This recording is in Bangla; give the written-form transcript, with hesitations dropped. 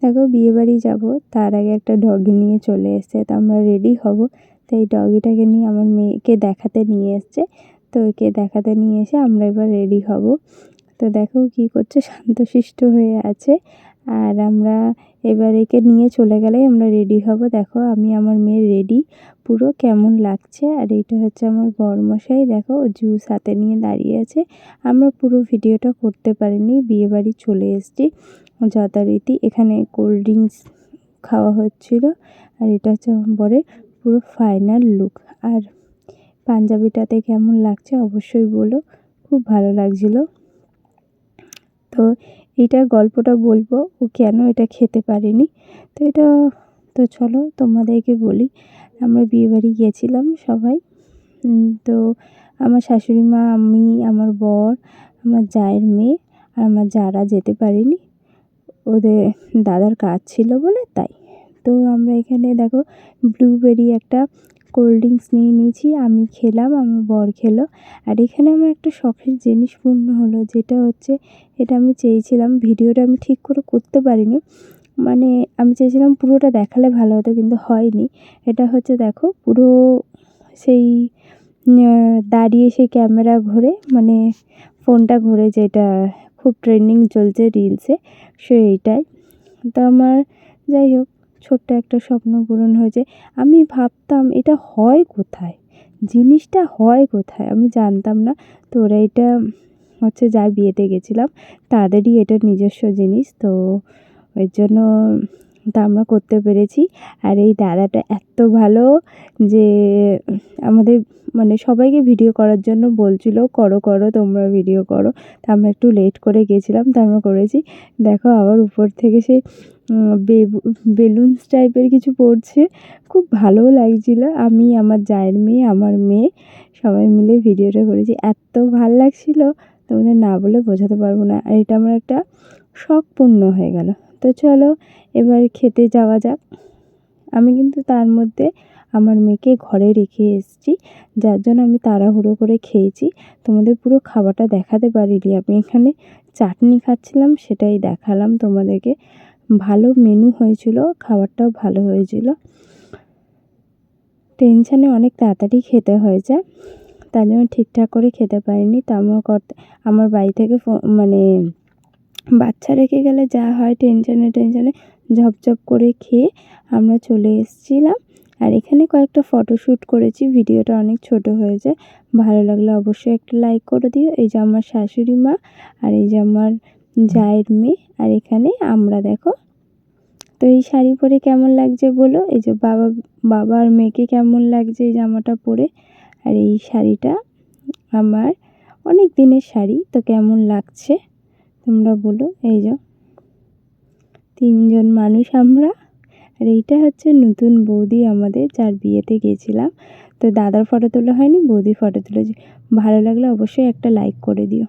দেখো বিয়েবাড়ি যাব, তার আগে একটা ডগি নিয়ে চলে এসছে। তো আমরা রেডি হব, তো এই ডগিটাকে নিয়ে আমার মেয়েকে দেখাতে নিয়ে এসছে। তো একে দেখাতে নিয়ে এসে আমরা এবার রেডি হব। তো দেখো কি করছে, শান্তশিষ্ট হয়ে আছে। আর আমরা এবার একে নিয়ে চলে গেলেই আমরা রেডি হব। দেখো আমি আমার মেয়ে রেডি, পুরো কেমন লাগছে। আর এইটা হচ্ছে আমার বরমশাই, দেখো জুস হাতে নিয়ে দাঁড়িয়ে আছে। আমরা পুরো ভিডিওটা করতে পারিনি, বিয়েবাড়ি চলে এসেছি যথারীতি। এখানে কোল্ড ড্রিঙ্কস খাওয়া হচ্ছিল। আর এটা হচ্ছে আমার বরের পুরো ফাইনাল লুক। আর পাঞ্জাবিটাতে কেমন লাগছে অবশ্যই বলো, খুব ভালো লাগছিলো। তো এইটার গল্পটা বলবো, ও কেন এটা খেতে পারেনি। তো এটা, তো চলো তোমাদেরকে বলি। আমরা বিয়েবাড়ি গিয়েছিলাম সবাই। তো আমার শাশুড়ি মা, আমি, আমার বর, আমার জায়ের মেয়ে আর আমার জারা যেতে পারিনি, ওদের দাদার কাজ ছিল বলে তাই। তো আমরা এখানে দেখো ব্লুবেরি একটা কোল্ড ড্রিঙ্কস নিয়ে নিয়েছি, আমি খেলাম, আমার বর খেলো। আর এখানে আমার একটা শখের জিনিস পূর্ণ হলো, যেটা হচ্ছে, এটা আমি চেয়েছিলাম, ভিডিওটা আমি ঠিক করে করতে পারিনি, মানে আমি চেয়েছিলাম পুরোটা দেখালে ভালো হতো কিন্তু হয়নি। এটা হচ্ছে দেখো পুরো সেই দাঁড়িয়ে সেই ক্যামেরা ঘোরে, মানে ফোনটা ঘোরে, যেটা খুব ট্রেন্ডিং চলছে রিলসে, সেইটাই। তো আমার যাই হোক ছোট্ট একটা স্বপ্ন পূরণ হয়েছে। আমি ভাবতাম এটা হয় কোথায়, জিনিসটা হয় কোথায় আমি জানতাম না। তো ওরা এটা হচ্ছে যার বিয়েতে গেছিলাম তাদেরই এটা নিজস্ব জিনিস, তো ওই জন্য তা আমরা করতে পেরেছি। আর এই দাদাটা এত ভালো যে আমাদের মানে সবাইকে ভিডিও করার জন্য বলছিল, করো করো তোমরা ভিডিও করো। তা আমরা একটু লেট করে গেছিলাম, তা আমরা করেছি। দেখো আবার উপর থেকে সেই বেলুনস টাইপের কিছু পড়ছে, খুব ভালোও লাগছিল। আমি, আমার জায়ের মেয়ে, আমার মেয়ে সবাই মিলে ভিডিওটা করেছি, এত ভাল লাগছিল তোমাদের না বলে বোঝাতে পারবো না। আর এটা আমার একটা শখ পূর্ণ হয়ে গেল। তো চলো এবার খেতে যাওয়া যাক। আমি কিন্তু তার মধ্যে আমার মেয়েকে ঘরে রেখে এসেছি, যার জন্য আমি তাড়াহুড়ো করে খেয়েছি, তোমাদের পুরো খাবারটা দেখাতে পারিনি। আমি এখানে চাটনি খাচ্ছিলাম, সেটাই দেখালাম তোমাদেরকে। ভালো মেনু হয়েছিল, খাবারটাও ভালো হয়েছিল। টেনশানে অনেক তাড়াতাড়ি খেতে হয়েছে, তার জন্য ঠিকঠাক করে খেতে পারিনি। তো আমার বাড়ি থেকে মানে বাচ্চা রেখে গেলে যা হয়, টেনশানে টেনশানে ঝপঝপ করে খেয়ে আমরা চলে এসেছিলাম। আর এখানে কয়েকটা ফটোশ্যুট করেছি, ভিডিওটা অনেক ছোট হয়েছে। ভালো লাগলে অবশ্যই একটা লাইক করে দিও। এই যে আমার শাশুড়ি মা, আর এই যে আমার জায়ের মেয়ে, আর এখানে আমরা দেখো। তো এই শাড়ি পরে কেমন লাগছে বলো, এই যে বাবা আর মেয়েকে কেমন লাগছে এই জামাটা পরে। আর এই শাড়িটা আমার অনেক দিনের শাড়ি, তো কেমন লাগছে তোমরা বলো। এই যে 3 জন মানুষ আমরা। আর এইটা হচ্ছে নতুন বৌদি আমাদের, যার বিয়েতে গেছিলাম। তো দাদার ফটো তোলা হয়নি, বৌদির ফটো তুলেছি। ভালো লাগলে অবশ্যই একটা লাইক করে দিও।